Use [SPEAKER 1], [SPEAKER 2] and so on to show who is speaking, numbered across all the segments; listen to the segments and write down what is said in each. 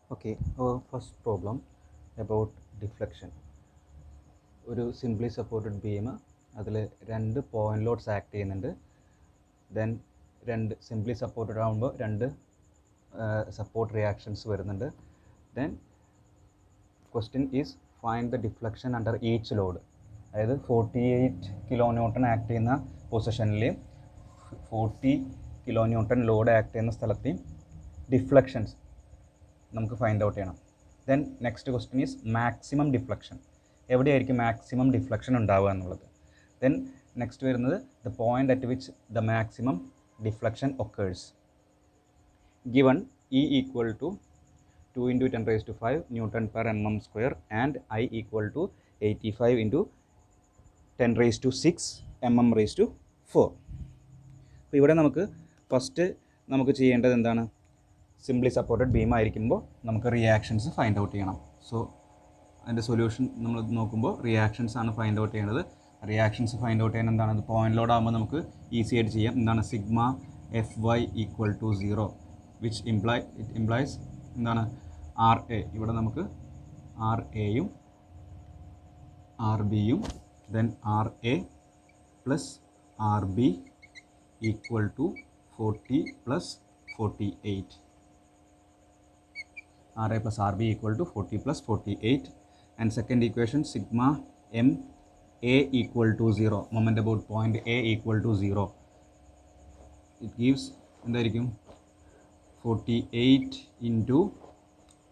[SPEAKER 1] Okay, our first problem about deflection. ഒരു simply supported beam അതിൽ രണ്ട് പോയിന്റ് ലോഡ്സ് ആക്ട് ചെയ്യുന്നുണ്ട്. ദെൻ രണ്ട് സിംപ്ലി സപ്പോർട്ടഡ് ആകുമ്പോൾ രണ്ട് സപ്പോർട്ട് റിയാക്ഷൻസ് വരുന്നുണ്ട്. Then question is find the deflection under each load. അതായത് 48 കിലോ ന്യൂട്ടൺ ആക്ട് ചെയ്യുന്ന പൊസിഷനിൽ 40 കിലോ ന്യൂട്ടൺ ലോഡ് ആക്ട് ചെയ്യുന്ന സ്ഥലത്തെയും ഡിഫ്ലക്ഷൻസ് നമുക്ക് ഫൈൻഡ് ഔട്ട് ചെയ്യണം. Then next question is maximum deflection. എവിടെയായിരിക്കും മാക്സിമം ഡിഫ്ലക്ഷൻ ഉണ്ടാവുക എന്നുള്ളത്. ദെൻ നെക്സ്റ്റ് വരുന്നത് the point at which the maximum deflection occurs. Given E equal to 2 × 10⁵ newton per mm² and I equal to 85 × 10⁶ mm⁴. അപ്പോൾ ഇവിടെ നമുക്ക് first നമുക്ക് ചെയ്യേണ്ടത് എന്താണ്? സിംപ്ലി സപ്പോർട്ടഡ് ബീം ആയിരിക്കുമ്പോൾ നമുക്ക് റിയാക്ഷൻസ് ഫൈൻഡ് ഔട്ട് ചെയ്യണം. സോ അതിൻ്റെ സൊല്യൂഷൻ നമ്മൾ നോക്കുമ്പോൾ റിയാക്ഷൻസ് ആണ് ഫൈൻഡ് ഔട്ട് ചെയ്യേണ്ടത്. റിയാക്ഷൻസ് ഫൈൻഡ് ഔട്ട് ചെയ്യാൻ എന്താണ്? പോയിന്റ് ലോഡ് ആകുമ്പോൾ നമുക്ക് ഈസി ആയിട്ട് ചെയ്യാം. എന്താണ്? Sigma FY equal to 0 which implies എന്താണ്? RA. ഇവിടെ നമുക്ക് RAയും RBയും then RA plus RB equal to 40 plus 48. RA plus RB equal to 40 plus 48. And second equation, sigma MA equal to 0. Moment about point A equal to 0. It gives 48 into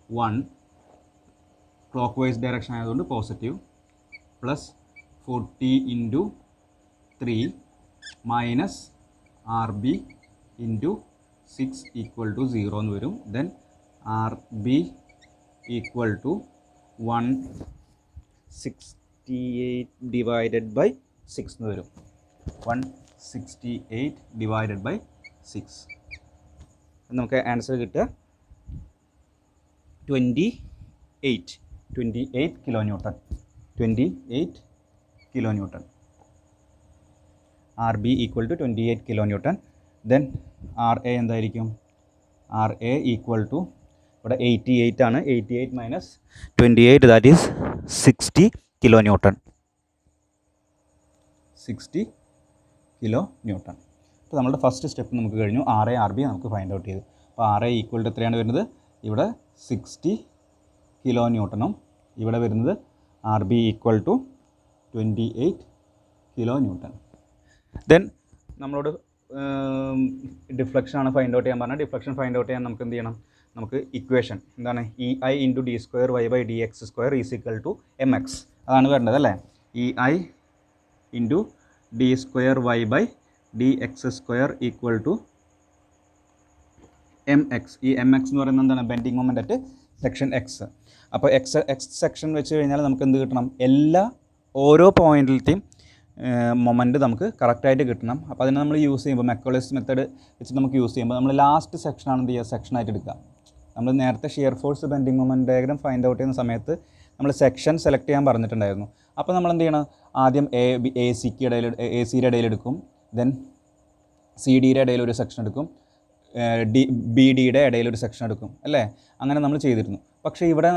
[SPEAKER 1] 1 clockwise direction ആയതുകൊണ്ട് positive plus 40 into 3 minus RB into 6 equal to 0 എന്ന് വരും. Then RB equal to 168 divided by 6 എന്ന് വരും. 168 divided by 6. നമുക്ക് answer കിട്ടുക 28 kilo newton. 28 kilo newton. RB equal to 28 kilo newton. Then RA എന്തായിരിക്കും? RA equal to ഇവിടെ 88 ആണ്. 88 minus 28 that is 60 kilo newton. 60 kilo newton. അപ്പോൾ നമ്മുടെ ഫസ്റ്റ് സ്റ്റെപ്പ് നമുക്ക് കഴിഞ്ഞു. RA RB നമുക്ക് ഫൈൻഡ് ഔട്ട് ചെയ്തു. അപ്പോൾ RA ഈക്വൽ ടു എത്രയാണ് വരുന്നത്? ഇവിടെ 60 കിലോ ന്യൂട്ടണും ഇവിടെ വരുന്നത് RB equal to 28 kilo newton. Then നമ്മളോട് ഡിഫ്ലക്ഷൻ ആണ് ഫൈൻഡ് ഔട്ട് ചെയ്യാൻ പറഞ്ഞാൽ ഡിഫ്ലക്ഷൻ ഫൈൻഡ് ഔട്ട് ചെയ്യാൻ നമുക്ക് എന്ത് ചെയ്യണം? നമുക്ക് ഇക്വേഷൻ എന്താണ്? EI × d² y/dx² is equal to mx. അതാണ് വരേണ്ടത് അല്ലേ? EI × d² y/dx² equal to mx. ഈ mx എന്ന് പറയുന്നത് എന്താണ്? Bending moment at section x. അപ്പോൾ x സെക്ഷൻ വെച്ച് കഴിഞ്ഞാൽ നമുക്ക് എന്ത് കിട്ടണം? ഓരോ പോയിന്റിലത്തെയും മൊമെൻറ്റ് നമുക്ക് കറക്റ്റായിട്ട് കിട്ടണം. അപ്പോൾ അതിനെ നമ്മൾ യൂസ് ചെയ്യുമ്പോൾ മക്കോളിസ് മെത്തേഡ് വെച്ച് നമുക്ക് യൂസ് ചെയ്യുമ്പോൾ നമ്മൾ ലാസ്റ്റ് സെക്ഷനാണ് എന്ത് ചെയ്യുക? സെക്ഷനായിട്ട് എടുക്കുക. നമ്മൾ നേരത്തെ shear force bending moment diagram find out ചെയ്യുന്ന സമയത്ത് നമ്മൾ സെക്ഷൻ സെലക്ട് ചെയ്യാൻ പറഞ്ഞിട്ടുണ്ടായിരുന്നു. അപ്പോൾ നമ്മൾ എന്ത് ചെയ്യണം? ആദ്യം സിയുടെ ഇടയിൽ എടുക്കും. ദെൻ CDയുടെ ഇടയിൽ ഒരു സെക്ഷൻ എടുക്കും. BDയുടെ ഇടയിൽ ഒരു സെക്ഷൻ എടുക്കും അല്ലേ? അങ്ങനെ നമ്മൾ ചെയ്തിരുന്നു. പക്ഷേ ഇവിടെ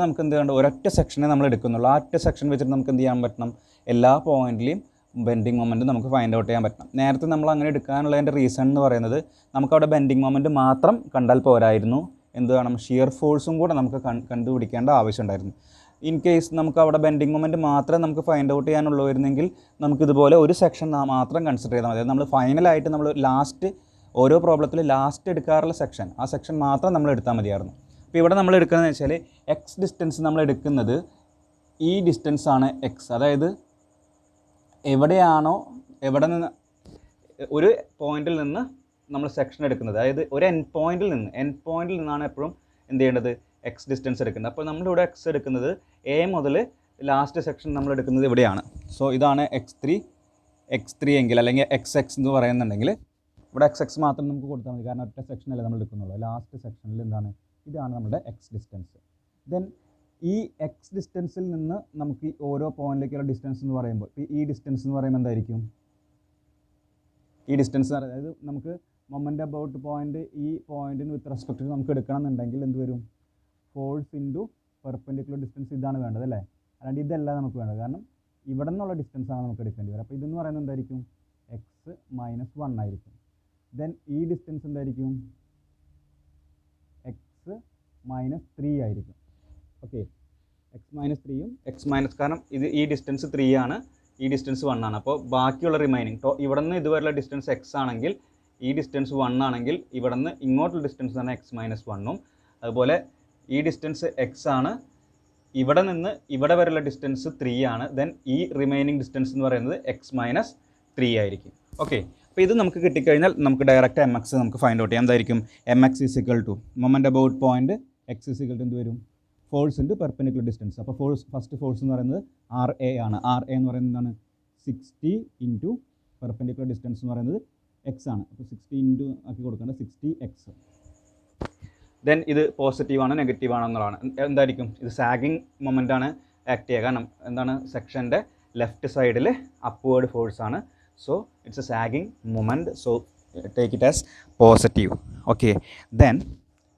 [SPEAKER 1] നമുക്ക് എന്ത് ചെയ്യണം? ഒരൊറ്റ സെക്ഷനെ നമ്മൾ എടുക്കുന്നുള്ളൂ. ആ ഒറ്റ സെക്ഷൻ വെച്ചിട്ട് നമുക്ക് എന്ത് ചെയ്യാൻ പറ്റണം? എല്ലാ പോയിന്റിലെയും ബെൻഡിങ് മൊമെൻറ്റ് നമുക്ക് ഫൈൻഡ് ഔട്ട് ചെയ്യാൻ പറ്റണം. നേരത്തെ നമ്മൾ അങ്ങനെ എടുക്കാനുള്ളതിൻ്റെ റീസൺ എന്ന് പറയുന്നത് നമുക്കവിടെ ബെൻഡിങ് മൊമെൻറ്റ് മാത്രം കണ്ടാൽ പോരായിരുന്നു. എന്ത് വേണം? ഷിയർ ഫോഴ്സും കൂടെ നമുക്ക് കണ്ടുപിടിക്കേണ്ട ആവശ്യമുണ്ടായിരുന്നു. ഇൻ കേസ് നമുക്ക് അവിടെ ബെൻഡിങ് മൊമെൻറ്റ് മാത്രമേ നമുക്ക് ഫൈൻഡ് ഔട്ട് ചെയ്യാനുള്ളൂയിരുന്നെങ്കിൽ നമുക്കിതുപോലെ ഒരു സെക്ഷൻ മാത്രം കൺസിഡർ ചെയ്താൽ മതി. നമ്മൾ ഫൈനലായിട്ട് നമ്മൾ ലാസ്റ്റ് ഓരോ പ്രോബ്ലത്തിൽ ലാസ്റ്റ് എടുക്കാറുള്ള സെക്ഷൻ, ആ സെക്ഷൻ മാത്രം നമ്മൾ എടുത്താൽ മതിയായിരുന്നു. അപ്പോൾ ഇവിടെ നമ്മൾ എടുക്കുന്നതെന്ന് വെച്ചാൽ എക്സ് ഡിസ്റ്റൻസ് നമ്മൾ എടുക്കുന്നത് ഈ ഡിസ്റ്റൻസ് ആണ് എക്സ്. അതായത് എവിടെ നിന്ന് ഒരു പോയിന്റിൽ നിന്ന് നമ്മൾ സെക്ഷൻ എടുക്കുന്നത്, അതായത് ഒരു എൻഡ് പോയിന്റിൽ നിന്നാണ് എപ്പോഴും എന്ത് ചെയ്യേണ്ടത്? എക്സ് ഡിസ്റ്റൻസ് എടുക്കുന്നത്. അപ്പോൾ നമ്മളിവിടെ എക്സ് എടുക്കുന്നത് എ മുതൽ ലാസ്റ്റ് സെക്ഷൻ നമ്മൾ എടുക്കുന്നത് ഇവിടെയാണ്. സോ ഇതാണ് x3 എങ്കിൽ അല്ലെങ്കിൽ XX എന്ന് പറയുന്നുണ്ടെങ്കിൽ ഇവിടെ XX മാത്രം നമുക്ക് കൊടുത്താൽ മതി. കാരണം ഒറ്റ സെക്ഷനല്ലേ നമ്മൾ എടുക്കുന്നുള്ളൂ. ലാസ്റ്റ് സെക്ഷനിൽ എന്താണ്? ഇതാണ് നമ്മുടെ എക്സ് ഡിസ്റ്റൻസ്. ദെൻ ഈ എക്സ് ഡിസ്റ്റൻസിൽ നിന്ന് നമുക്ക് ഓരോ പോയിന്റിലേക്കുള്ള ഡിസ്റ്റൻസ് എന്ന് പറയുമ്പോൾ ഈ ഡിസ്റ്റൻസ് എന്ന് പറയുമ്പോൾ എന്തായിരിക്കും? ഈ ഡിസ്റ്റൻസ് അതായത് നമുക്ക് മൊമെൻ്റ് അബൌട്ട് പോയിന്റ് ഈ പോയിന്റിന് വിത്ത് റെസ്പെക്ട് നമുക്ക് എടുക്കണം എന്നുണ്ടെങ്കിൽ എന്ത് വരും? ഫോഴ്സ് ഇൻറ്റു പെർപെൻഡിക്കുലർ ഡിസ്റ്റൻസ് ഇതാണ് വേണ്ടത് അല്ലേ, അല്ലാണ്ട് ഇതല്ല നമുക്ക് വേണ്ടത്. കാരണം ഇവിടെ നിന്നുള്ള ഡിസ്റ്റൻസാണ് നമുക്ക് എടുക്കേണ്ടി വരിക. അപ്പോൾ ഇതെന്ന് പറയുന്നത് എന്തായിരിക്കും, എക്സ് മൈനസ് 1 ആയിരിക്കും. ദെൻ ഈ ഡിസ്റ്റൻസ് എന്തായിരിക്കും, എക്സ് മൈനസ് 3 ആയിരിക്കും. ഓക്കെ, എക്സ് മൈനസ് 3യും എക്സ് മൈനസ്, കാരണം ഇത് ഈ ഡിസ്റ്റൻസ് 3 ആണ്, ഈ ഡിസ്റ്റൻസ് 1 ആണ്. അപ്പോൾ ബാക്കിയുള്ള റിമൈനിങ് ഇവിടെ നിന്ന് ഇതുവരെയുള്ള ഡിസ്റ്റൻസ് എക്സ് ആണെങ്കിൽ ഈ ഡിസ്റ്റൻസ് 1 ആണെങ്കിൽ ഇവിടെ നിന്ന് ഇങ്ങോട്ടുള്ള ഡിസ്റ്റൻസ് തന്നെ എക്സ് മൈനസ് 1ഉം, അതുപോലെ ഈ ഡിസ്റ്റൻസ് എക്സ് ആണ്, ഇവിടെ നിന്ന് ഇവിടെ വരെയുള്ള ഡിസ്റ്റൻസ് 3 ആണ്. ദെൻ ഈ റിമൈനിങ് ഡിസ്റ്റൻസ് എന്ന് പറയുന്നത് എക്സ് മൈനസ് 3 ആയിരിക്കും. ഓക്കെ, അപ്പോൾ ഇത് നമുക്ക് കിട്ടിക്കഴിഞ്ഞാൽ നമുക്ക് ഡയറക്റ്റ് എം എക്സ് നമുക്ക് ഫൈൻഡ് ഔട്ട് ചെയ്യാം. എന്തായിരിക്കും, M X is equal to moment about point X is equal to എന്ത് വരും, ഫോഴ്സ് ഇൻറ്റു പെർപെൻഡിക്കുലർ ഡിസ്റ്റൻസ്. അപ്പോൾ ഫസ്റ്റ് ഫോഴ്സ് എന്ന് പറയുന്നത് ആർ എ ആണ്. ആർ എ എന്ന് പറയുന്നത് എന്താണ്, 60 ഇൻറ്റു പെർപെൻഡിക്കുലർ ഡിസ്റ്റൻസ് എന്ന് പറയുന്നത് എക്സ് ആണ്. അപ്പോൾ 60 ഇൻറ്റു ആക്കി കൊടുക്കേണ്ടത് 60 എക്സ്. ദെൻ ഇത് പോസിറ്റീവാണ് നെഗറ്റീവ് ആണോ എന്നുള്ളതാണ്. എന്തായിരിക്കും, ഇത് സാഗിങ് മൊമെൻ്റ് ആണ് ആക്ട് ചെയ്യുക. കാരണം എന്താണ്, സെക്ഷൻ്റെ ലെഫ്റ്റ് സൈഡിൽ അപ്വേർഡ് ഫോഴ്സ് ആണ്. So it's A sagging moment. So take it as positive. Okay, then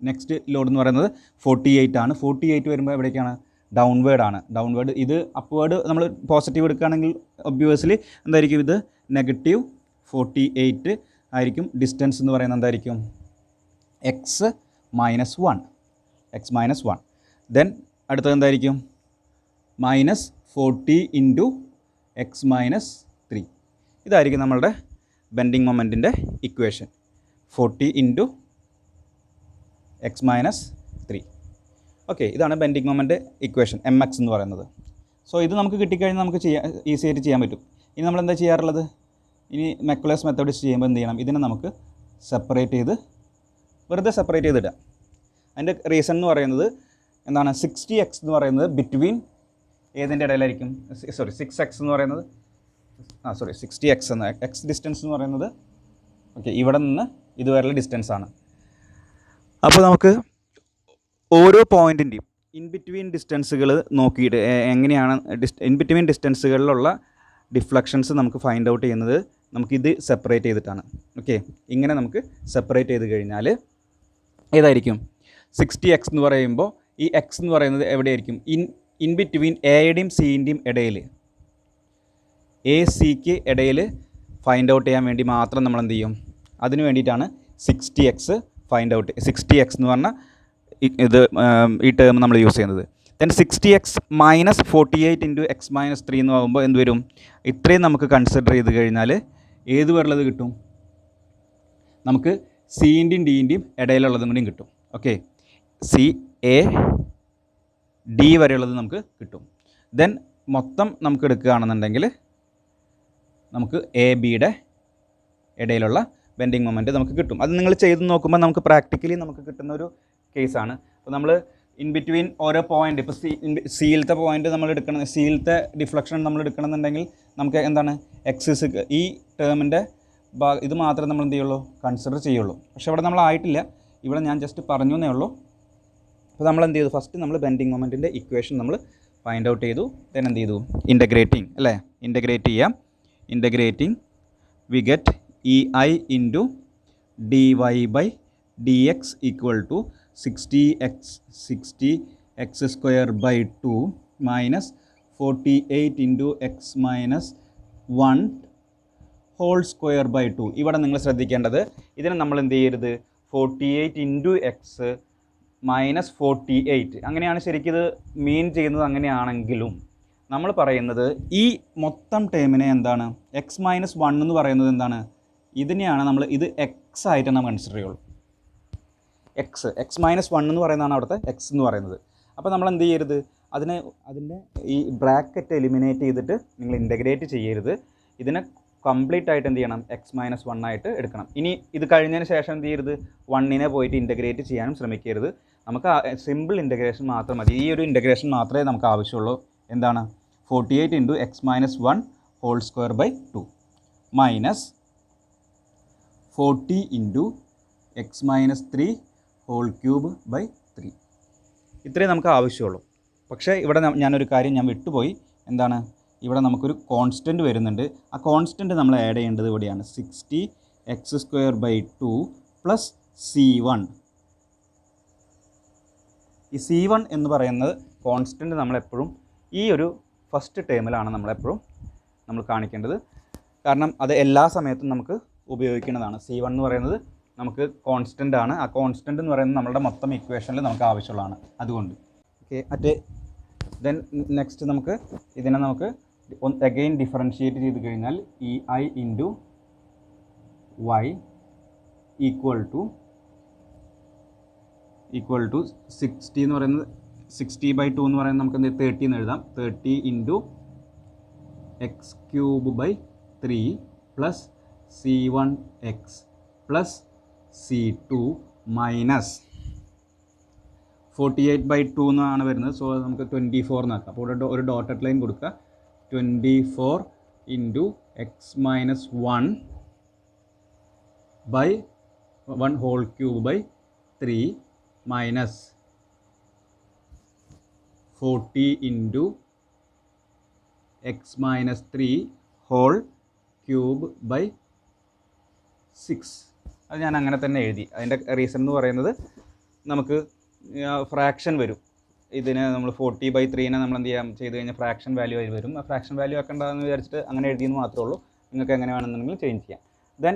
[SPEAKER 1] next load എന്ന് പറയുന്നത് 48 ആണ്. 48 വരുമ്പോൾ എവിടേക്കാണ്, ഡൗൺവേർഡ് ആണ്. ഡൗൺവേർഡ്, ഇത് അപ്വേർഡ് നമ്മൾ പോസിറ്റീവ് എടുക്കുകയാണെങ്കിൽ ഒബ്വിയസ്ലി എന്തായിരിക്കും, ഇത് നെഗറ്റീവ് 48 ആയിരിക്കും. ഡിസ്റ്റൻസ് എന്ന് പറയുന്നത് എന്തായിരിക്കും, X minus 1, X minus 1. Then അടുത്തത് എന്തായിരിക്കും, മൈനസ് 40 ഇൻറ്റു എക്സ് മൈനസ് 3. ഇതായിരിക്കും നമ്മളുടെ ബെൻഡിങ് മൊമെൻറ്റിൻ്റെ equation, 40 into X minus 3. Okay, ഇതാണ് bending moment equation M x എന്ന് പറയുന്നത്. സോ ഇത് നമുക്ക് കിട്ടിക്കഴിഞ്ഞാൽ നമുക്ക് ഈസി ആയിട്ട് ചെയ്യാൻ പറ്റും. ഇനി നമ്മൾ എന്താ ചെയ്യാറുള്ളത്, ഇനി മെക്കുലേഴ്സ് മെത്തേഡ് ചെയ്യുമ്പോൾ എന്ത് ചെയ്യണം, ഇതിനെ നമുക്ക് സെപ്പറേറ്റ് ചെയ്ത് വെറുതെ സെപ്പറേറ്റ് ചെയ്തിടുക. അതിൻ്റെ റീസൺ എന്ന് പറയുന്നത് എന്താണ്, 60x എന്ന് പറയുന്നത് ബിറ്റ്വീൻ ഏതിൻ്റെ ഇടയിലായിരിക്കും, 6x എന്ന് പറയുന്നത് 60x എന്ന എക്സ് ഡിസ്റ്റൻസ് എന്ന് പറയുന്നത് ഓക്കെ ഇവിടെ നിന്ന് ഇതുവരെയുള്ള ഡിസ്റ്റൻസാണ്. അപ്പോൾ നമുക്ക് ഓരോ പോയിൻറ്റിൻ്റെയും ഇൻ ബിറ്റ്വീൻ ഡിസ്റ്റൻസുകൾ നോക്കിയിട്ട് എങ്ങനെയാണ് ഇൻ ബിറ്റ്വീൻ ഡിസ്റ്റൻസുകളിലുള്ള ഡിഫ്ലക്ഷൻസ് നമുക്ക് ഫൈൻഡ് ഔട്ട് ചെയ്യുന്നത് നമുക്കിത് സെപ്പറേറ്റ് ചെയ്തിട്ടാണ്. ഓക്കെ, ഇങ്ങനെ നമുക്ക് സെപ്പറേറ്റ് ചെയ്ത് കഴിഞ്ഞാൽ ഏതായിരിക്കും, 60x എന്ന് പറയുമ്പോൾ ഈ എക്സ് എന്ന് പറയുന്നത് എവിടെയായിരിക്കും, ഇൻ ബിറ്റ്വീൻ എയുടെയും സിൻ്റെയും ഇടയിൽ, എ സിക്ക് ഇടയിൽ ഫൈൻഡ് ഔട്ട് ചെയ്യാൻ വേണ്ടി മാത്രം നമ്മൾ എന്ത് ചെയ്യും, അതിന് വേണ്ടിയിട്ടാണ് 60x ഫൈൻഡ് ഔട്ട്, 60x എന്ന് പറഞ്ഞാൽ ഇത് ഈ ടേം നമ്മൾ യൂസ് ചെയ്യുന്നത്. Then 60x minus 48 into X minus 3 എന്ന് ആകുമ്പോൾ എന്ത് വരും, ഇത്രയും നമുക്ക് കൺസിഡർ ചെയ്ത് കഴിഞ്ഞാൽ ഏത് വരെയുള്ളത് കിട്ടും, നമുക്ക് സിൻ്റെയും ഡിൻ്റെയും ഇടയിലുള്ളതും കൂടിയും കിട്ടും. ഓക്കെ, സി എ ഡി വരെയുള്ളത് നമുക്ക് കിട്ടും. ദെൻ മൊത്തം നമുക്ക് എടുക്കുകയാണെന്നുണ്ടെങ്കിൽ നമുക്ക് എ ബിയുടെ ഇടയിലുള്ള ബെൻഡിങ് മൊമെൻറ്റ് നമുക്ക് കിട്ടും. അത് നിങ്ങൾ ചെയ്ത് നോക്കുമ്പോൾ നമുക്ക് പ്രാക്ടിക്കലി നമുക്ക് കിട്ടുന്ന ഒരു കേസാണ്. അപ്പോൾ നമ്മൾ ഇൻ ബിറ്റ്വീൻ ഓരോ പോയിൻ്റ്, ഇപ്പോൾ സിയിലത്തെ പോയിൻ്റ് നമ്മൾ എടുക്കണം, സിയിലത്തെ ഡിഫ്ലക്ഷൻ നമ്മൾ എടുക്കണമെന്നുണ്ടെങ്കിൽ നമുക്ക് എന്താണ്, എക്സിസ് ഈ ടേമിൻ്റെ ഇത് മാത്രമേ നമ്മൾ എന്ത് ചെയ്യുള്ളൂ, കൺസിഡർ ചെയ്യുള്ളൂ. പക്ഷേ ഇവിടെ നമ്മളായിട്ടില്ല, ഇവിടെ ഞാൻ ജസ്റ്റ് പറഞ്ഞു എന്നേ ഉള്ളൂ. അപ്പോൾ നമ്മൾ എന്ത് ചെയ്തു, ഫസ്റ്റ് നമ്മൾ ബെൻഡിങ് മൊമെൻറ്റിൻ്റെ ഇക്വേഷൻ നമ്മൾ ഫൈൻഡ് ഔട്ട് ചെയ്തു. ദെൻ എന്ത് ചെയ്തു, ഇൻ്റഗ്രേറ്റിംഗ് അല്ലേ, ഇൻ്റഗ്രേറ്റ് ചെയ്യാം. Integrating we get E I into D Y by D X equal to 60x square by 2 minus 48 into X minus 1 whole square by 2. ഇവിടെ നിങ്ങൾ ശ്രദ്ധിക്കേണ്ടത്, ഇതിനെ നമ്മൾ എന്ത് ചെയ്യരുത്, 48 ഇൻറ്റു എക്സ് മൈനസ് 48 അങ്ങനെയാണ് ശരിക്കും ഇത് മീൻ ചെയ്യുന്നത്. അങ്ങനെയാണെങ്കിലും നമ്മൾ പറയുന്നത് ഈ മൊത്തം ടേമിനെ എന്താണ്, എക്സ് മൈനസ് 1 എന്ന് പറയുന്നത് എന്താണ്, ഇതിനെയാണ് നമ്മൾ, ഇത് എക്സ് ആയിട്ട് നമ്മൾ കൺസിഡർ ചെയ്യുള്ളൂ. എക്സ് മൈനസ് 1 എന്ന് പറയുന്നതാണ് അവിടുത്തെ എക്സ് എന്ന് പറയുന്നത്. അപ്പോൾ നമ്മൾ എന്ത് ചെയ്യരുത്, അതിൻ്റെ ഈ ബ്രാക്കറ്റ് എലിമിനേറ്റ് ചെയ്തിട്ട് നിങ്ങൾ ഇൻ്റഗ്രേറ്റ് ചെയ്യരുത്. ഇതിനെ കംപ്ലീറ്റ് ആയിട്ട് എന്ത് ചെയ്യണം, എക്സ് മൈനസ് 1 ആയിട്ട് എടുക്കണം. ഇനി ഇത് കഴിഞ്ഞതിന് ശേഷം എന്ത് ചെയ്യരുത്, 1നെ പോയിട്ട് ഇൻ്റഗ്രേറ്റ് ചെയ്യാനും ശ്രമിക്കരുത്. നമുക്ക് സിമ്പിൾ ഇൻ്റഗ്രേഷൻ മാത്രം മതി. ഈ ഒരു ഇൻ്റഗ്രേഷൻ മാത്രമേ നമുക്ക് ആവശ്യമുള്ളൂ. എന്താണ്, 48 into X minus 1 whole square by 2 minus 40 into X minus 3 whole cube by 3. ഇത്രയും നമുക്ക് ആവശ്യമുള്ളൂ. പക്ഷേ ഇവിടെ ഞാനൊരു കാര്യം ഞാൻ വിട്ടുപോയി. എന്താണ്, ഇവിടെ നമുക്കൊരു കോൺസ്റ്റൻറ്റ് വരുന്നുണ്ട്. ആ കോൺസ്റ്റൻറ്റ് നമ്മൾ ആഡ് ചെയ്യേണ്ടത് ഇവിടെയാണ്. 60x square by 2 plus C1 ഈ C1 എന്ന് പറയുന്നത് കോൺസ്റ്റൻറ്റ് നമ്മളെപ്പോഴും ഈ ഒരു ഫസ്റ്റ് ടേമിലാണ് നമ്മൾ കാണിക്കേണ്ടത്. കാരണം അത് എല്ലാ സമയത്തും നമുക്ക് ഉപയോഗിക്കുന്നതാണ്. C1 എന്ന് പറയുന്നത് നമുക്ക് കോൺസ്റ്റൻ്റ് ആണ്. ആ കോൺസ്റ്റൻ്റ് എന്ന് പറയുന്നത് നമ്മുടെ മൊത്തം ഇക്വേഷനിൽ നമുക്ക് ആവശ്യമുള്ളതാണ്. അതുകൊണ്ട് ഓക്കെ ദെൻ നെക്സ്റ്റ് നമുക്ക് ഇതിനെ നമുക്ക് അഗെയിൻ ഡിഫറൻഷിയേറ്റ് ചെയ്ത് കഴിഞ്ഞാൽ EI into y equal to 60 എന്ന് പറയുന്നത് 60/2 എന്ന് പറയുന്നത് നമുക്ക് 30 എന്ന് എഴുതാം. 30 into x³/3 plus C1x plus C2 minus 48/2 എന്നാണ് വരുന്നത്. സോ നമുക്ക് 24 എന്നാക്കാം. അപ്പോൾ ഇവിടെ ഒരു ഡോട്ടഡ് ലൈൻ കൊടുക്കുക. 24 into x-1/1³/3 minus 40 into x-3/6. അത് ഞാൻ അങ്ങനെ തന്നെ എഴുതി. അതിൻ്റെ റീസൺ എന്ന് പറയുന്നത് നമുക്ക് ഫ്രാക്ഷൻ വരും. ഇതിന് നമ്മൾ 40/3നെ നമ്മൾ എന്ത് ചെയ്യാം ചെയ്ത് കഴിഞ്ഞാൽ ഫ്രാക്ഷൻ വാല്യൂ ആയി വരും. ആ ഫ്രാക്ഷൻ വാല്യൂ ആക്കേണ്ടതെന്ന് വിചാരിച്ചിട്ട് അങ്ങനെ എഴുതിയെന്ന് മാത്രമേ ഉള്ളൂ. നിങ്ങൾക്ക് എങ്ങനെ വേണമെന്നുണ്ടെങ്കിൽ ചേഞ്ച് ചെയ്യാം. ദെൻ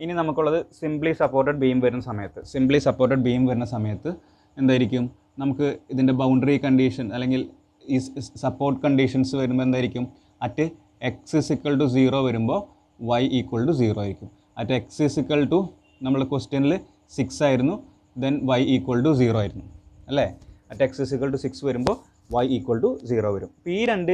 [SPEAKER 1] ഇനി നമുക്കുള്ളത് സിംപ്ലി സപ്പോർട്ടഡ് ബീം വരുന്ന സമയത്ത് എന്തായിരിക്കും നമുക്ക് ഇതിൻ്റെ ബൗണ്ടറി കണ്ടീഷൻ അല്ലെങ്കിൽ ഈ സപ്പോർട്ട് കണ്ടീഷൻസ് വരുമ്പോൾ എന്തായിരിക്കും അറ്റ് x=0 വരുമ്പോൾ y=0 ആയിരിക്കും. അറ്റ് x= നമ്മൾ ക്വസ്റ്റ്യനിൽ 6 ആയിരുന്നു, ദെൻ y=0 ആയിരുന്നു അല്ലേ. അറ്റ് x=6 വരുമ്പോൾ y=0 വരും. ഇപ്പോൾ ഈ രണ്ട്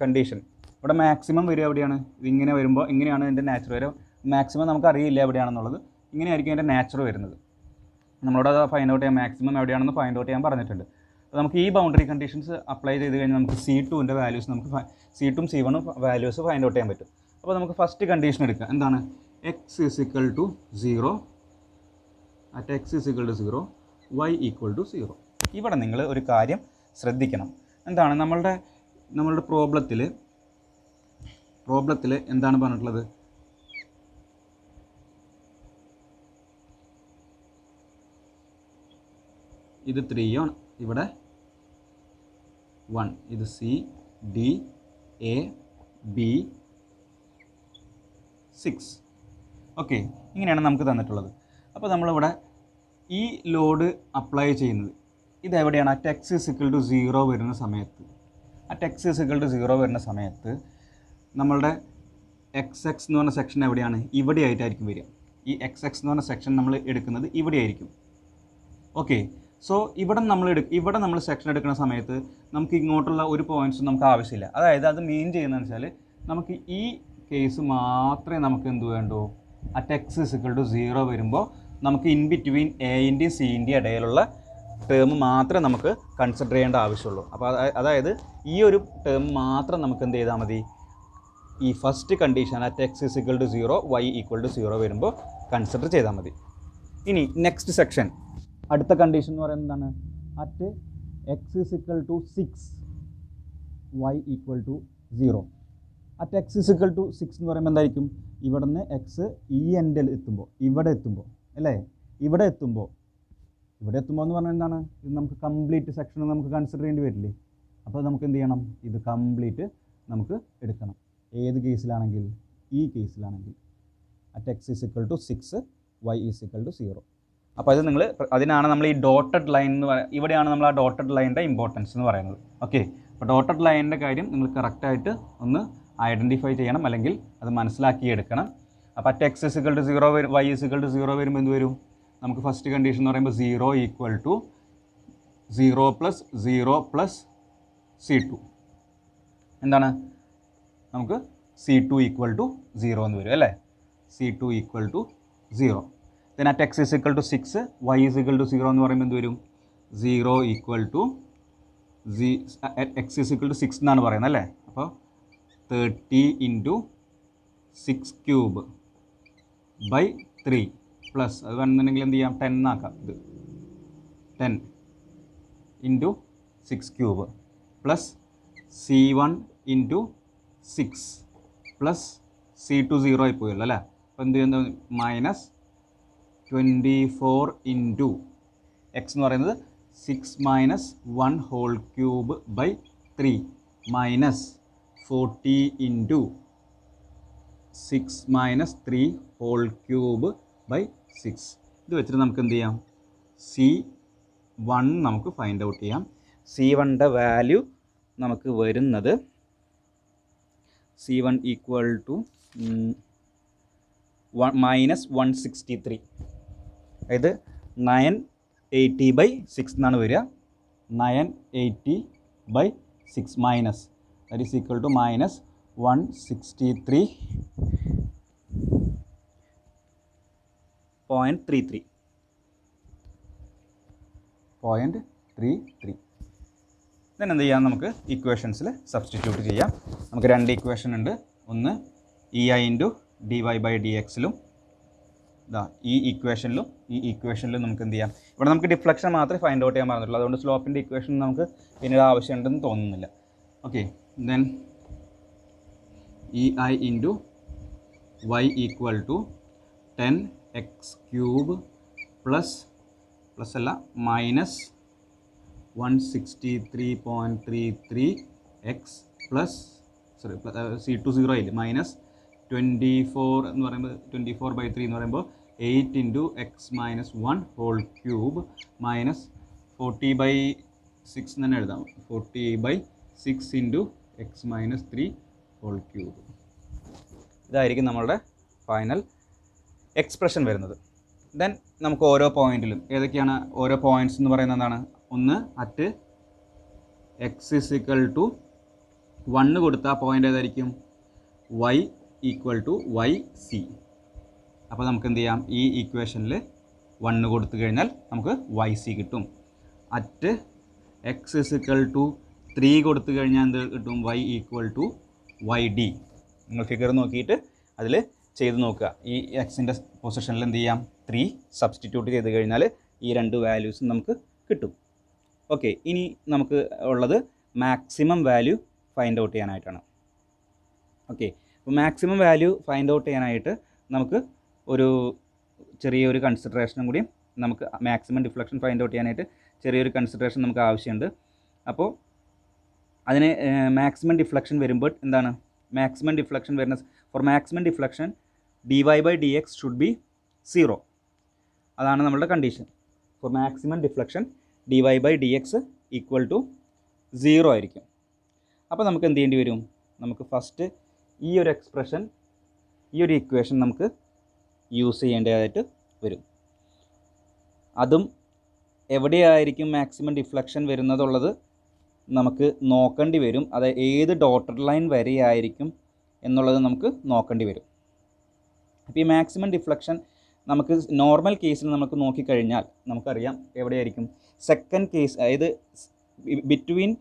[SPEAKER 1] കണ്ടീഷൻ ഇവിടെ മാക്സിമം വരിക എവിടെയാണ്? ഇതിങ്ങനെ വരുമ്പോൾ ഇങ്ങനെയാണ് ഇതിൻ്റെ നാച്ചുറൽ വരിക. മാക്സിമം നമുക്കറിയില്ല എവിടെയാണെന്നുള്ളത്. ഇങ്ങനെയായിരിക്കും അതിൻ്റെ നാച്ചുറൽ വരുന്നത്. നമ്മളോട് അത് ഫൈൻഡ് ഔട്ട് ചെയ്യാൻ മാക്സിമം എവിടെയാണെന്ന് ഫൈൻഡ് ഔട്ട് ചെയ്യാൻ പറഞ്ഞിട്ടുണ്ട്. അപ്പോൾ നമുക്ക് ഈ ബൗണ്ടറി കണ്ടീഷൻസ് അപ്ലൈ ചെയ്ത് കഴിഞ്ഞാൽ നമുക്ക് C2ൻ്റെ വാല്യൂസ് നമുക്ക് C2ഉം C1ഉം വാല്യൂസ് ഫൈൻഡ് ഔട്ട് ചെയ്യാൻ പറ്റും. അപ്പോൾ നമുക്ക് ഫസ്റ്റ് കണ്ടീഷൻ എടുക്കുക. എന്താണ്? x=0 at x=0 y=0. ഇവിടെ നിങ്ങൾ ഒരു കാര്യം ശ്രദ്ധിക്കണം. എന്താണ് നമ്മളുടെ പ്രോബ്ലത്തിൽ എന്താണ് പറഞ്ഞിട്ടുള്ളത്? ഇത് 3 ആണ്, ഇവിടെ 1, ഇത് C D A B 6. Okay, ഇങ്ങനെയാണ് നമുക്ക് തന്നിട്ടുള്ളത്. അപ്പോൾ നമ്മളിവിടെ ഈ ലോഡ് അപ്ലൈ ചെയ്യുന്നത് ഇതെവിടെയാണ്? അറ്റ് x=0 വരുന്ന സമയത്ത് നമ്മളുടെ XX എന്ന് പറഞ്ഞ സെക്ഷൻ എവിടെയാണ്? ഇവിടെ ആയിട്ടായിരിക്കും വരിക. ഈ XX എന്ന് പറഞ്ഞ സെക്ഷൻ നമ്മൾ എടുക്കുന്നത് ഇവിടെ ആയിരിക്കും. ഓക്കെ, സോ ഇവിടെ നമ്മൾ സെക്ഷൻ എടുക്കുന്ന സമയത്ത് നമുക്ക് ഇങ്ങോട്ടുള്ള ഒരു പോയിൻറ്റ്സും നമുക്ക് ആവശ്യമില്ല. അതായത് അത് മീൻ ചെയ്യുന്നതെന്ന് വെച്ചാൽ നമുക്ക് ഈ കേസ് മാത്രമേ നമുക്ക് എന്ത് വേണ്ടൂ? അറ്റ് x=0 വരുമ്പോൾ നമുക്ക് ഇൻ ബിറ്റ്വീൻ എൻ്റെയും സിൻ്റെയും ഇടയിലുള്ള ടേം മാത്രമേ നമുക്ക് കൺസിഡർ ചെയ്യേണ്ട ആവശ്യമുള്ളൂ. അപ്പോൾ അതായത് ഈ ഒരു ടേം മാത്രം നമുക്ക് എന്ത് ചെയ്താൽ മതി? ഈ first condition at x=0 y=0 വരുമ്പോൾ കൺസിഡർ ചെയ്താൽ മതി. ഇനി നെക്സ്റ്റ് സെക്ഷൻ അടുത്ത കണ്ടീഷൻ എന്ന് പറയുന്നത് എന്താണ്? At x=6 y=0. At x=6 എന്ന് പറയുമ്പോൾ എന്തായിരിക്കും? ഇവിടെ നിന്ന് എക്സ് ഈ എൻഡിൽ എത്തുമ്പോൾ ഇവിടെ എത്തുമ്പോൾ എന്ന് പറഞ്ഞാൽ എന്താണ്? ഇത് നമുക്ക് കംപ്ലീറ്റ് സെക്ഷൻ നമുക്ക് കൺസിഡർ ചെയ്യേണ്ടി വരില്ലേ? അപ്പോൾ നമുക്ക് എന്ത് ചെയ്യണം? ഇത് കംപ്ലീറ്റ് നമുക്ക് എടുക്കണം. ഏത് കേസിലാണെങ്കിൽ? ഈ കേസിലാണെങ്കിൽ അറ്റ് x=6 y=0. അപ്പോൾ അത് അതിനാണ് നമ്മൾ ഈ ഡോട്ടഡ് ലൈൻ എന്ന് പറയുന്നത്. ഇവിടെയാണ് നമ്മൾ ആ ഡോട്ടഡ് ലൈനിൻ്റെ ഇമ്പോർട്ടൻസ് എന്ന് പറയുന്നത്. ഓക്കെ, അപ്പോൾ ഡോട്ടഡ് ലൈനിൻ്റെ കാര്യം നിങ്ങൾ കറക്റ്റായിട്ട് ഒന്ന് ഐഡൻറ്റിഫൈ ചെയ്യണം, അല്ലെങ്കിൽ അത് മനസ്സിലാക്കിയെടുക്കണം. അപ്പോൾ അറ്റ് x=0 y=0 വരുമ്പോൾ എന്ത് വരും? നമുക്ക് ഫസ്റ്റ് കണ്ടീഷൻ എന്ന് പറയുമ്പോൾ 0 + C2 എന്താണ്? നമുക്ക് C2=0 എന്ന് വരും അല്ലേ? C2=0. then at x=6 y=0 എന്ന് പറയുമ്പോൾ എന്ത് വരും? 0 x=6 എന്നാണ് പറയുന്നത് അല്ലേ? അപ്പോൾ 30 × 6³/3 പ്ലസ് അത് വേണമെന്നുണ്ടെങ്കിൽ എന്ത് ചെയ്യാം? 10 ആക്കാം. ഇത് 10 × 6³ പ്ലസ് C1 × 6 പ്ലസ് C2 0 ആയി പോയല്ലോ അല്ലേ? അപ്പോൾ എന്ത് ചെയ്യുന്നത്? -24 × x എന്ന് പറയുന്നത് 6 minus 1 whole cube by 3 minus 40 into 6 minus 3 whole cube by 6. ഇത് വെച്ചിട്ട് നമുക്ക് എന്ത് ചെയ്യാം? C1 നമുക്ക് ഫൈൻഡ് ഔട്ട് ചെയ്യാം. C1ൻ്റെ വാല്യൂ നമുക്ക് വരുന്നത് C1 ഈക്വൽ ടു മൈനസ് 163, അതായത് 980/6 എന്നാണ് വരിക. 980/6 minus that is equal to minus 163.33. Then എന്ത് ചെയ്യാം? നമുക്ക് ഇക്വേഷൻസിൽ സബ്സ്റ്റിറ്റ്യൂട്ട് ചെയ്യാം. നമുക്ക് രണ്ട് ഇക്വേഷൻ ഉണ്ട്. ഒന്ന് EI ഇൻറ്റു dy/dx-ലും ഈ ഇക്വേഷനിലും നമുക്ക് എന്ത് ചെയ്യാം? ഇവിടെ നമുക്ക് ഡിഫ്ലക്ഷൻ മാത്രമേ ഫൈൻഡ് ഔട്ട് ചെയ്യാൻ പറഞ്ഞിട്ടുള്ളൂ. അതുകൊണ്ട് സ്ലോപ്പിൻ്റെ ഇക്വേഷൻ നമുക്ക് പിന്നീട് ആവശ്യമുണ്ടെന്ന് തോന്നുന്നില്ല. Okay, then EI into y equal to 10x³ plus അല്ല മൈനസ് 163.33x പ്ലസ് C2 0 ആയില്ല, മൈനസ് 24 എന്ന് പറയുമ്പോൾ 24/3 എന്ന് പറയുമ്പോൾ 8 into x minus 1 whole cube minus 40/6 തന്നെ എഴുതാം. 40/6 into x minus 3 whole cube. ഇതായിരിക്കും നമ്മളുടെ ഫൈനൽ എക്സ്പ്രഷൻ വരുന്നത്. ദെൻ നമുക്ക് ഓരോ പോയിന്റിലും ഏതൊക്കെയാണ് ഓരോ പോയിന്റ്സ് എന്ന് പറയുന്നത് എന്താണ്? ഒന്ന് അറ്റ് x ഈക്വൽ ടു 1 കൊടുത്ത പോയിന്റ് ഏതായിരിക്കും? y equal to YC. അപ്പോൾ നമുക്ക് എന്ത് ചെയ്യാം? ഈ ഇക്വേഷനിൽ 1 കൊടുത്തു കഴിഞ്ഞാൽ നമുക്ക് YC കിട്ടും. അറ്റ് x ഈക്വൽ ടു 3 കൊടുത്തു കഴിഞ്ഞാൽ എന്ത് കിട്ടും? y equal to YD. നിങ്ങൾ ഫിഗർ നോക്കിയിട്ട് അതിൽ ചെയ്ത് നോക്കുക. ഈ എക്സിൻ്റെ പൊസിഷനിൽ എന്ത് ചെയ്യാം? 3 സബ്സ്റ്റിറ്റ്യൂട്ട് ചെയ്ത് കഴിഞ്ഞാൽ ഈ രണ്ട് വാല്യൂസും നമുക്ക് കിട്ടും. ഓക്കെ, ഇനി നമുക്ക് ഉള്ളത് മാക്സിമം വാല്യൂ ഫൈൻഡ് ഔട്ട് ചെയ്യാനായിട്ടാണ്. ഓക്കെ, അപ്പോൾ മാക്സിമം വാല്യൂ ഫൈൻഡ് ഔട്ട് ചെയ്യാനായിട്ട് നമുക്ക് ഒരു ചെറിയൊരു കൺസിഡറേഷനും കൂടി നമുക്ക് മാക്സിമം ഡിഫ്ലക്ഷൻ ഫൈൻഡ് ഔട്ട് ചെയ്യാനായിട്ട് ചെറിയൊരു കൺസിഡറേഷൻ നമുക്ക് ആവശ്യമുണ്ട്. അപ്പോൾ അതിന് മാക്സിമം ഡിഫ്ലക്ഷൻ വരുമ്പോൾ എന്താണ്? മാക്സിമം ഡിഫ്ലക്ഷൻ വരുന്ന for maximum deflection dy/dx should be 0. അതാണ് നമ്മളുടെ condition. For maximum deflection dy/dx equal to 0 ആയിരിക്കും. അപ്പോൾ നമുക്ക് എന്ത് ചെയ്യേണ്ടി വരും? നമുക്ക് ഫസ്റ്റ് ഈ ഒരു എക്സ്പ്രഷൻ, ഈ ഒരു ഇക്വേഷൻ നമുക്ക് യൂസ് ചെയ്യേണ്ടതായിട്ട് വരും. അതും എവിടെയായിരിക്കും മാക്സിമം ഡിഫ്ലക്ഷൻ വരുന്നതുള്ളത് നമുക്ക് നോക്കേണ്ടി വരും. അത് ഏത് ഡോട്ടഡ് ലൈൻ വരെയായിരിക്കും എന്നുള്ളത് നമുക്ക് നോക്കേണ്ടി വരും. അപ്പോൾ ഈ മാക്സിമം ഡിഫ്ലക്ഷൻ നമുക്ക് നോർമൽ കേസിൽ നമുക്ക് നോക്കിക്കഴിഞ്ഞാൽ നമുക്കറിയാം എവിടെയായിരിക്കും? സെക്കൻഡ് കേസ്, അതായത് ബിറ്റ്വീൻ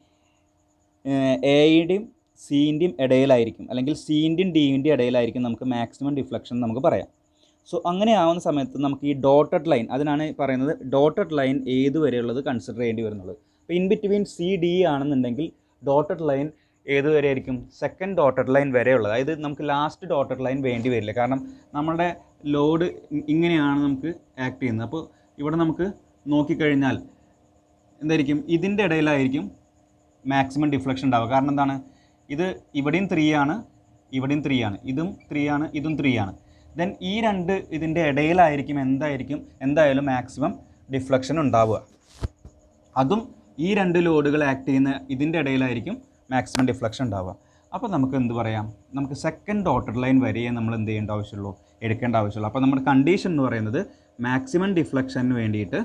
[SPEAKER 1] എയുടെയും സിൻ്റെയും ഇടയിലായിരിക്കും, അല്ലെങ്കിൽ സിൻ്റെയും ഡിൻ്റെയും ഇടയിലായിരിക്കും നമുക്ക് മാക്സിമം ഡിഫ്ലക്ഷൻ നമുക്ക് പറയാം. സോ അങ്ങനെ ആവുന്ന സമയത്ത് നമുക്ക് ഈ ഡോട്ടഡ് ലൈൻ, അതിനാണ് പറയുന്നത് ഡോട്ടഡ് ലൈൻ ഏതുവരെയുള്ളത് കൺസിഡർ ചെയ്യേണ്ടി വരുന്നുള്ളത്. അപ്പോൾ ഇൻ ബിറ്റ്വീൻ CD ആണെന്നുണ്ടെങ്കിൽ ഡോട്ടഡ് ലൈൻ ഏതുവരെ ആയിരിക്കും? സെക്കൻഡ് ഡോട്ടഡ് ലൈൻ വരെയുള്ളത്. അതായത് നമുക്ക് ലാസ്റ്റ് ഡോട്ടഡ് ലൈൻ വേണ്ടി വരില്ല, കാരണം നമ്മളുടെ ലോഡ് ഇങ്ങനെയാണ് നമുക്ക് ആക്ട് ചെയ്യുന്നത്. അപ്പോൾ ഇവിടെ നമുക്ക് നോക്കിക്കഴിഞ്ഞാൽ എന്തായിരിക്കും? ഇതിൻ്റെ ഇടയിലായിരിക്കും മാക്സിമം ഡിഫ്ലക്ഷൻ ഉണ്ടാവുക. കാരണം എന്താണ്? ഇത് ഇവിടെയും 3 ആണ്, ഇവിടെയും 3 ആണ്, ഇതും 3 ആണ്, ഇതും 3 ആണ്. ദെൻ ഈ രണ്ട് ഇതിൻ്റെ ഇടയിലായിരിക്കും എന്തായാലും മാക്സിമം ഡിഫ്ലക്ഷൻ ഉണ്ടാവുക. അതും ഈ രണ്ട് ലോഡുകൾ ആക്ട് ചെയ്യുന്ന ഇതിൻ്റെ ഇടയിലായിരിക്കും മാക്സിമം ഡിഫ്ലക്ഷൻ ഉണ്ടാവുക. അപ്പോൾ നമുക്ക് എന്ത് പറയാം? നമുക്ക് സെക്കൻഡ് ഡോട്ടഡ് ലൈൻ വരെയേ നമ്മൾ എന്ത് ചെയ്യേണ്ട ആവശ്യമുള്ളൂ? എടുക്കേണ്ട ആവശ്യമുള്ളൂ. അപ്പോൾ നമ്മുടെ കണ്ടീഷൻ എന്ന് പറയുന്നത് മാക്സിമം ഡിഫ്ലക്ഷന് വേണ്ടിയിട്ട്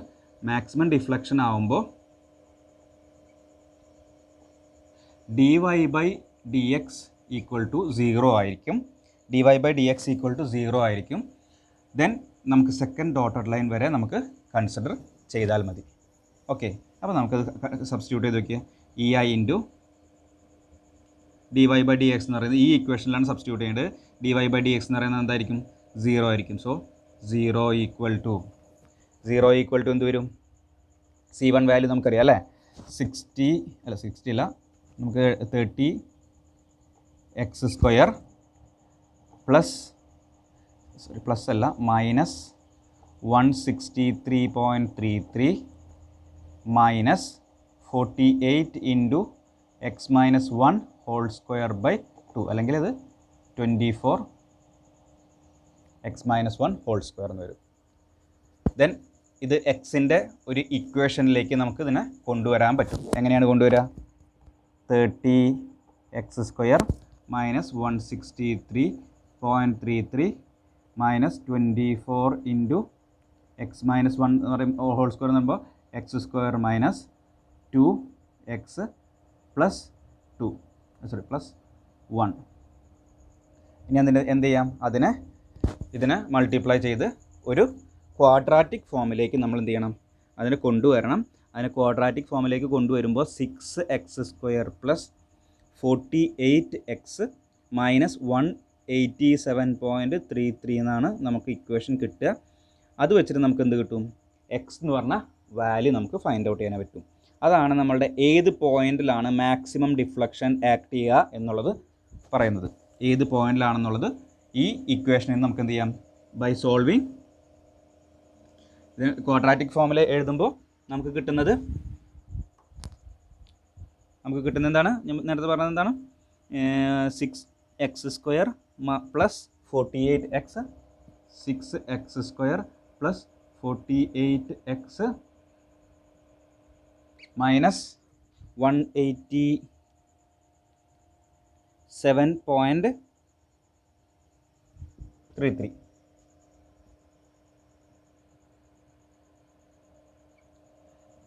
[SPEAKER 1] മാക്സിമം ഡിഫ്ലക്ഷൻ ആവുമ്പോൾ dy/dx ഈക്വൽ ടു 0 ആയിരിക്കും. dy/dx ഈക്വൽ ടു 0 ആയിരിക്കും. ദെൻ നമുക്ക് സെക്കൻഡ് ഡോട്ടഡ് ലൈൻ വരെ നമുക്ക് കൺസിഡർ ചെയ്താൽ മതി. ഓക്കെ, അപ്പോൾ നമുക്കത് സബ്സ്റ്റിറ്റ്യൂട്ട് ചെയ്ത് നോക്കിയാൽ EI ഇൻറ്റു dy/dx എന്ന് പറയുന്നത് ഈ ഇക്വേഷനിലാണ് സബ്സ്റ്റിറ്റ്യൂട്ട് ചെയ്യേണ്ടത്. dy/dx എന്ന് പറയുന്നത് എന്തായിരിക്കും? 0 ആയിരിക്കും. സോ 0 ഈക്വൽ ടു എന്ത് വരും? C1 വാല്യൂ നമുക്കറിയാം അല്ലേ? 60 അല്ല, നമുക്ക് 30x² പ്ലസ് അല്ല minus 163.33 minus 48 into X minus 1 whole square by 2, അല്ലെങ്കിൽ ഇത് 24 എക്സ് മൈനസ് 1 ഹോൾ സ്ക്വയർ എന്ന് വരും. ദെൻ ഇത് എക്സിൻ്റെ ഒരു ഇക്വേഷനിലേക്ക് നമുക്ക് ഇതിനെ കൊണ്ടുവരാൻ പറ്റും. എങ്ങനെയാണ് കൊണ്ടുവരിക? 30 X square minus 163.33 minus 24 into X minus 1 എന്ന് പറയുമ്പോൾ ഹോൾ സ്ക്വയർ എന്ന് പറയുമ്പോൾ X square minus 2 X plus 1. ഇനി എന്ത് ചെയ്യാം? ഇതിനെ മൾട്ടിപ്ലൈ ചെയ്ത് ഒരു ക്വാഡ്രാറ്റിക് ഫോമിലേക്ക് നമ്മൾ എന്ത് ചെയ്യണം? അതിനെ കൊണ്ടുവരണം. അതിനെ ക്വാഡ്രാറ്റിക് ഫോമിലേക്ക് കൊണ്ടുവരുമ്പോൾ 6x² പ്ലസ് 48x മൈനസ് 187.33 എന്നാണ് നമുക്ക് ഇക്വേഷൻ കിട്ടുക. അത് വെച്ചിട്ട് നമുക്ക് എന്ത് കിട്ടും? എക്സ് എന്ന് പറഞ്ഞ വാല്യൂ നമുക്ക് ഫൈൻഡ് ഔട്ട് ചെയ്യാൻ പറ്റും. അതാണ് നമ്മളുടെ ഏത് പോയിന്റിലാണ് മാക്സിമം ഡിഫ്ലക്ഷൻ ആക്ട് ചെയ്യുക എന്നുള്ളത് പറയുന്നത്. ഏത് പോയിന്റിലാണെന്നുള്ളത് ഈ ഇക്വേഷനിൽ നമുക്ക് എന്ത് ചെയ്യാം? ബൈ സോൾവിങ് ക്വാഡ്രാറ്റിക് ഫോമിൽ എഴുതുമ്പോൾ നമുക്ക് കിട്ടുന്നത് എന്താണ്? നേരത്തെ പറഞ്ഞത് എന്താണ്? 6x² plus 48x 6x² plus 48x minus 187.33.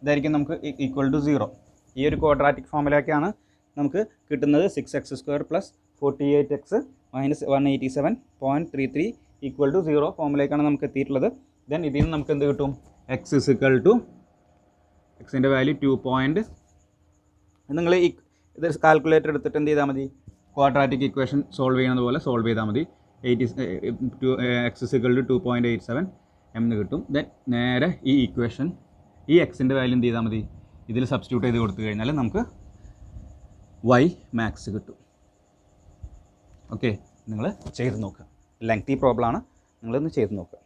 [SPEAKER 1] ഇതായിരിക്കും നമുക്ക് ഈക്വൽ ടു 0. ഈ ഒരു ക്വാഡ്രാറ്റിക് ഫോമിലേക്കാണ് നമുക്ക് കിട്ടുന്നത്. 6x² plus 48x minus 187.33 equal to 0 ഫോമിലേക്കാണ് നമുക്ക് എത്തിയിട്ടുള്ളത്. ദെൻ ഇതിൽ നിന്ന് നമുക്ക് എന്ത് കിട്ടും? എക്സ് ഇസിക്കൽ ടു എക്സിൻ്റെ വാല്യൂ 2. നിങ്ങൾ ഇത് കാൽക്കുലേറ്റർ എടുത്തിട്ട് എന്ത് ചെയ്താൽ മതി? ക്വാഡ്രാറ്റിക് ഇക്വേഷൻ സോൾവ് ചെയ്യുന്നത് പോലെ സോൾവ് ചെയ്താൽ മതി. എക്സ് ഇസിക്കൽ ടു 2.87 എന്ന് കിട്ടും. ദെൻ നേരെ ഈ ഇക്വേഷൻ ഈ എക്സിൻ്റെ വാല്യൂ എന്ത് ചെയ്താൽ മതി? ഇതിൽ സബ്സ്റ്റിറ്റ്യൂട്ട് ചെയ്ത് കൊടുത്തു കഴിഞ്ഞാൽ നമുക്ക് വൈ മാക്സ് കിട്ടും. ഓക്കെ, നിങ്ങൾ ചെയ്ത് നോക്കുക. ലെങ്തി പ്രോബ്ലമാണ്, നിങ്ങളൊന്ന് ചെയ്ത് നോക്കുക.